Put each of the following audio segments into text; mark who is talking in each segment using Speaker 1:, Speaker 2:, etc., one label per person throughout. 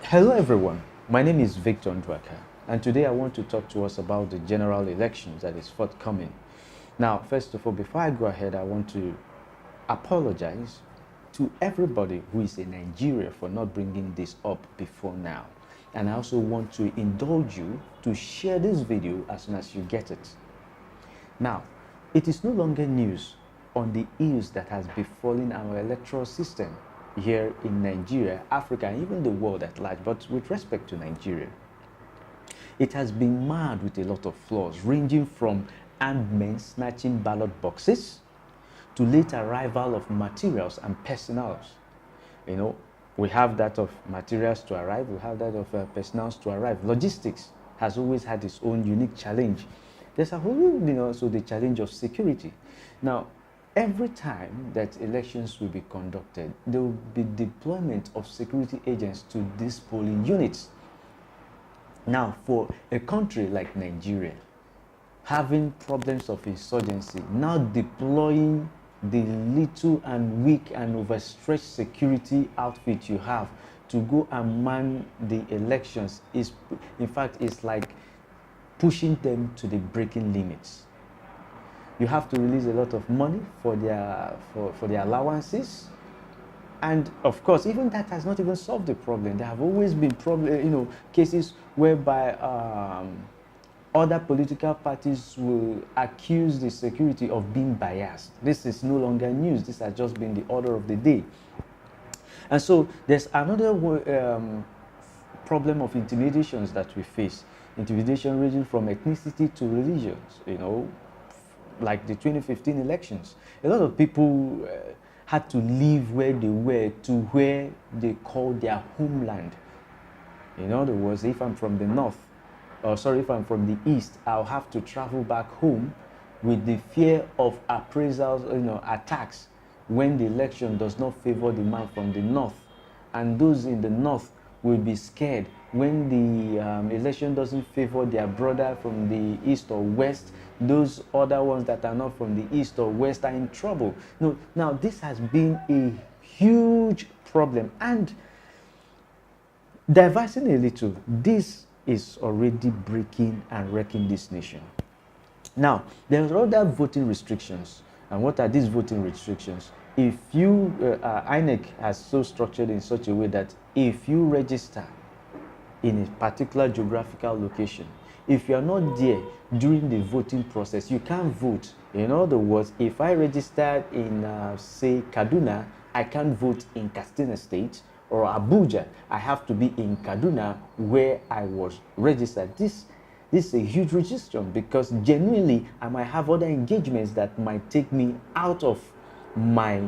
Speaker 1: Hello everyone, my name is Victor Ndwaka, and today I want to talk to us about the general elections that is forthcoming. Now, first of all, before I go ahead, I want to apologize to everybody who is in Nigeria for not bringing this up before now. And I also want to indulge you to share this video as soon as you get it. Now, it is no longer news on the ills that has befallen our electoral system here in Nigeria, Africa, and even the world at large, but with respect to Nigeria. It has been marred with a lot of flaws, ranging from armed men snatching ballot boxes to late arrival of materials and personnel. You know, we have that of materials to arrive, we have that of personnel to arrive. Logistics has always had its own unique challenge. There's a whole, also the challenge of security. Now, every time that elections will be conducted, there will be deployment of security agents to these polling units. Now, for a country like Nigeria, having problems of insurgency, now deploying the little and weak and overstretched security outfit you have to go and man the elections is, in fact, it's like pushing them to the breaking limits. You have to release a lot of money for their allowances, and of course, even that has not even solved the problem. There have always been cases whereby other political parties will accuse the security of being biased. This is no longer news. This has just been the order of the day. And so there's another problem of intimidations that we face. Intimidation ranging from ethnicity to religions, like the 2015 elections. A lot of people had to leave where they were to where they called their homeland. In other words, if I'm from the north, if I'm from the east, I'll have to travel back home with the fear of appraisals, attacks when the election does not favor the man from the north. And those in the north will be scared when the election doesn't favor their brother from the east or west. Those other ones that are not from the east or west are in trouble. No, now this has been a huge problem, and diversing a little, this is already breaking and wrecking this nation. Now, there are other voting restrictions. And what are these voting restrictions? If you, INEC has so structured in such a way that if you register in a particular geographical location, if you are not there during the voting process, you can't vote. In other words, if I registered in, say, Kaduna, I can't vote in Katsina State, or Abuja. I have to be in Kaduna where I was registered. This is a huge restriction, because genuinely I might have other engagements that might take me out of my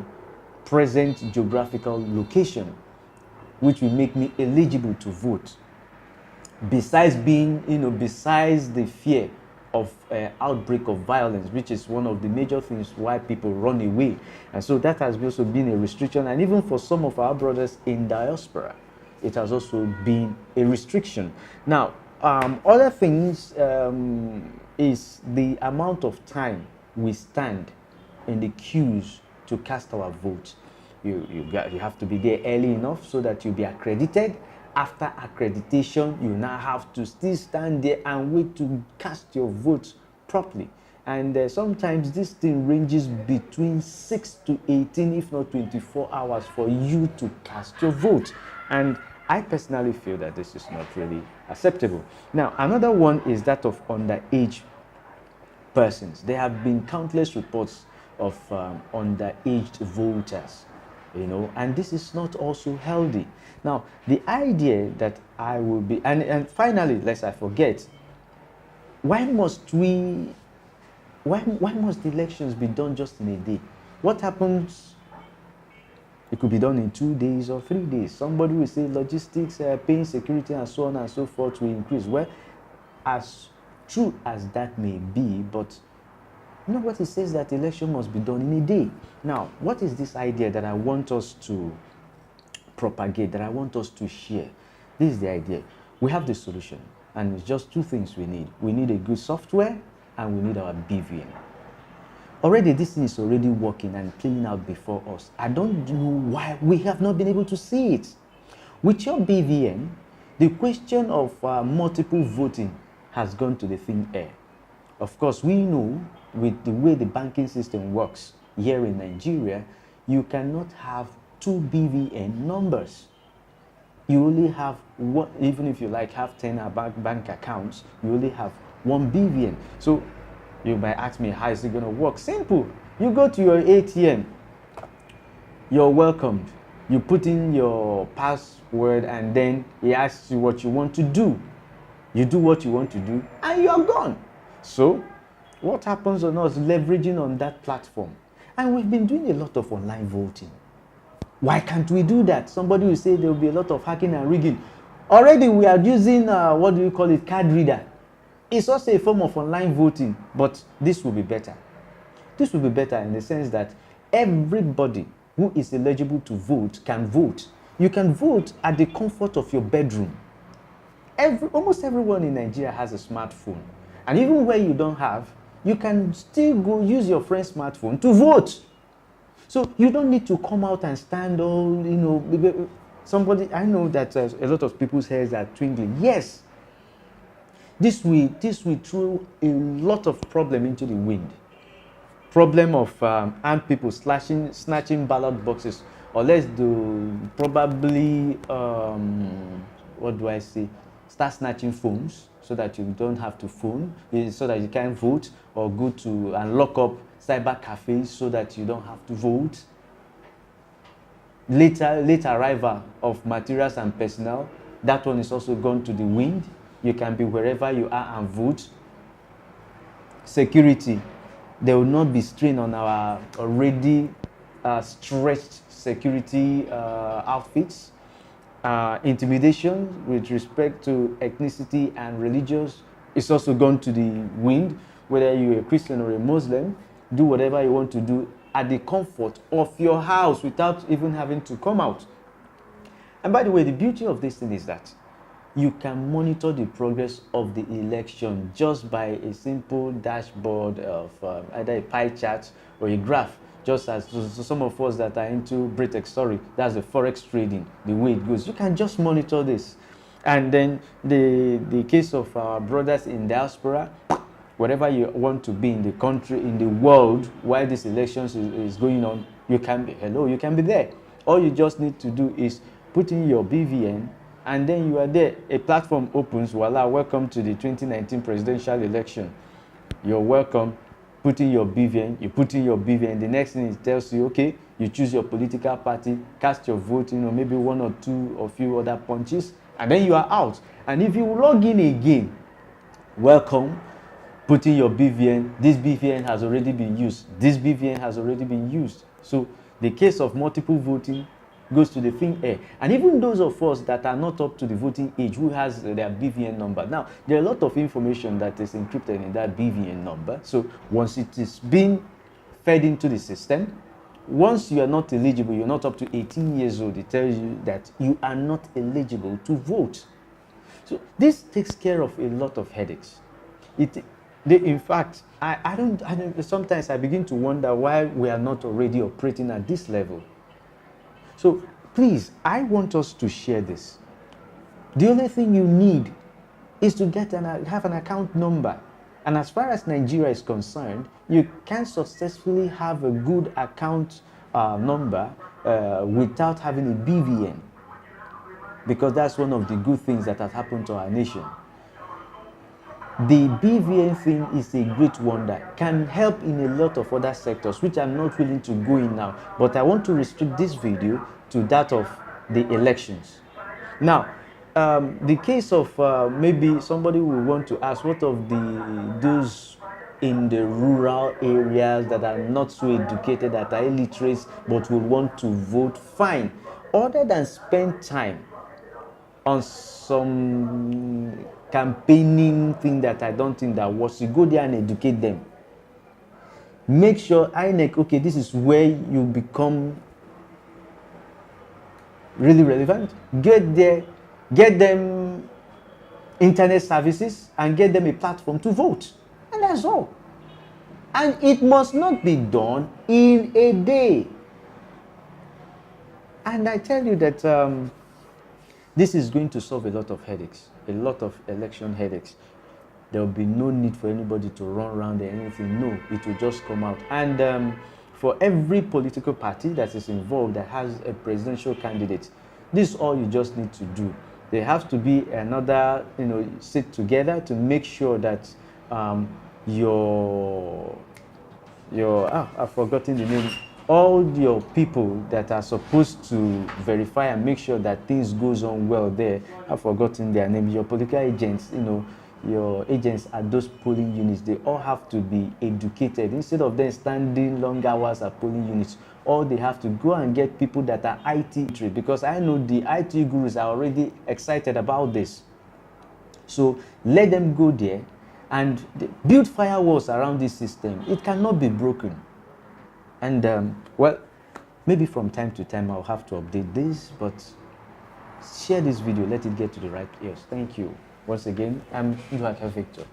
Speaker 1: present geographical location, which will make me eligible to vote. Besides besides the fear of outbreak of violence, which is one of the major things why people run away. And so that has also been a restriction. And even for some of our brothers in diaspora, it has also been a restriction. Now, other things is the amount of time we stand in the queues to cast our vote. You have to be there early enough so that you'll be accredited. After accreditation, you now have to still stand there and wait to cast your vote properly. And sometimes this thing ranges between 6 to 18, if not 24 hours for you to cast your vote. And I personally feel that this is not really acceptable. Now, another one is that of underage persons. There have been countless reports of underage voters, and this is not also healthy. Now, the idea that I will be, and finally, lest I forget, why must the elections be done just in a day? What happens? It could be done in 2 days or 3 days. Somebody will say logistics, paying security, and so on and so forth will increase. Well, as true as that may be, but what it says that election must be done in a day. Now, what is this idea that I want us to propagate, that I want us to share? This is the idea. We have the solution, and it's just two things we need. We need a good software, and we need our BVN. Already, this thing is already working and playing out before us. I don't know why we have not been able to see it. With your BVN, The question of multiple voting has gone to the thin air. Of course, we know with the way the banking system works here in Nigeria, you cannot have two BVN numbers. You only have one, even if you like have 10 bank accounts, you only have one BVN. So you might ask me, how is it going to work? Simple. You go to your ATM, you're welcomed. You put in your password and then he asks you what you want to do. You do what you want to do and you're gone. So what happens on us leveraging on that platform? And we've been doing a lot of online voting. Why can't we do that? Somebody will say there will be a lot of hacking and rigging. Already we are using, what do you call it, card reader. It's also a form of online voting, but this will be better. This will be better in the sense that everybody who is eligible to vote can vote. You can vote at the comfort of your bedroom. Almost everyone in Nigeria has a smartphone. And even where you don't have, you can still go use your friend's smartphone to vote. So you don't need to come out and stand all, somebody, I know that a lot of people's hairs are twinkling. Yes, this will throw a lot of problem into the wind. Problem of armed people snatching ballot boxes, or let's do probably, what do I say, start snatching phones so that you don't have to phone, so that you can vote, or go to and lock up cyber cafes so that you don't have to vote. Late arrival of materials and personnel, that one is also gone to the wind. You can be wherever you are and vote. Security, there will not be strain on our already stretched security outfits. Intimidation with respect to ethnicity and religious is also gone to the wind. Whether you're a Christian or a Muslim, do whatever you want to do at the comfort of your house without even having to come out. And by the way, the beauty of this thing is that you can monitor the progress of the election just by a simple dashboard of either a pie chart or a graph. Just as some of us that are into Britex, that's the forex trading, the way it goes. You can just monitor this. And then the case of our brothers in diaspora, wherever you want to be in the country, in the world, while this election is going on, you can be there. All you just need to do is put in your BVN, and then you are there. A platform opens, voila, welcome to the 2019 presidential election. You're welcome. Put in your BVN, you put in your BVN. The next thing it tells you, okay, you choose your political party, cast your vote, maybe one or two or few other punches, and then you are out. And if you log in again, welcome. Put in your BVN. This BVN has already been used. This BVN has already been used. So the case of multiple voting goes to the thin air. And even those of us that are not up to the voting age, who has their BVN number. Now, there are a lot of information that is encrypted in that BVN number. So once it is being fed into the system, once you are not eligible, you're not up to 18 years old, it tells you that you are not eligible to vote. So this takes care of a lot of headaches. In fact, I don't, sometimes I begin to wonder why we are not already operating at this level. So please, I want us to share this. The only thing you need is to have an account number. And as far as Nigeria is concerned, you can successfully have a good account number without having a BVN. Because that's one of the good things that has happened to our nation. The BVN thing is a great wonder, can help in a lot of other sectors, which I'm not willing to go in now. But I want to restrict this video to that of the elections. Now, the case of maybe somebody will want to ask, what of those in the rural areas that are not so educated, that are illiterate, but will want to vote? Fine. Other than spend time on some campaigning thing that I don't think that was, you go there and educate them. Make sure INEC, okay, this is where you become really relevant. Get there, get them internet services, and get them a platform to vote. And that's all. And it must not be done in a day. And I tell you that This is going to solve a lot of headaches, a lot of election headaches. There will be no need for anybody to run around or anything. No, it will just come out. And for every political party that is involved that has a presidential candidate, this is all you just need to do. There has to be another, sit together to make sure that I've forgotten the name. All your people that are supposed to verify and make sure that things goes on well there, I've forgotten their name. Your political agents, your agents at those polling units, they all have to be educated. Instead of them standing long hours at polling units, all they have to go and get people that are IT trained, because I know the IT gurus are already excited about this. So let them go there and build firewalls around this system. It cannot be broken. And well, maybe from time to time I'll have to update this, but share this video, let it get to the right ears. Thank you. Once again, I'm Ndwaka Victor.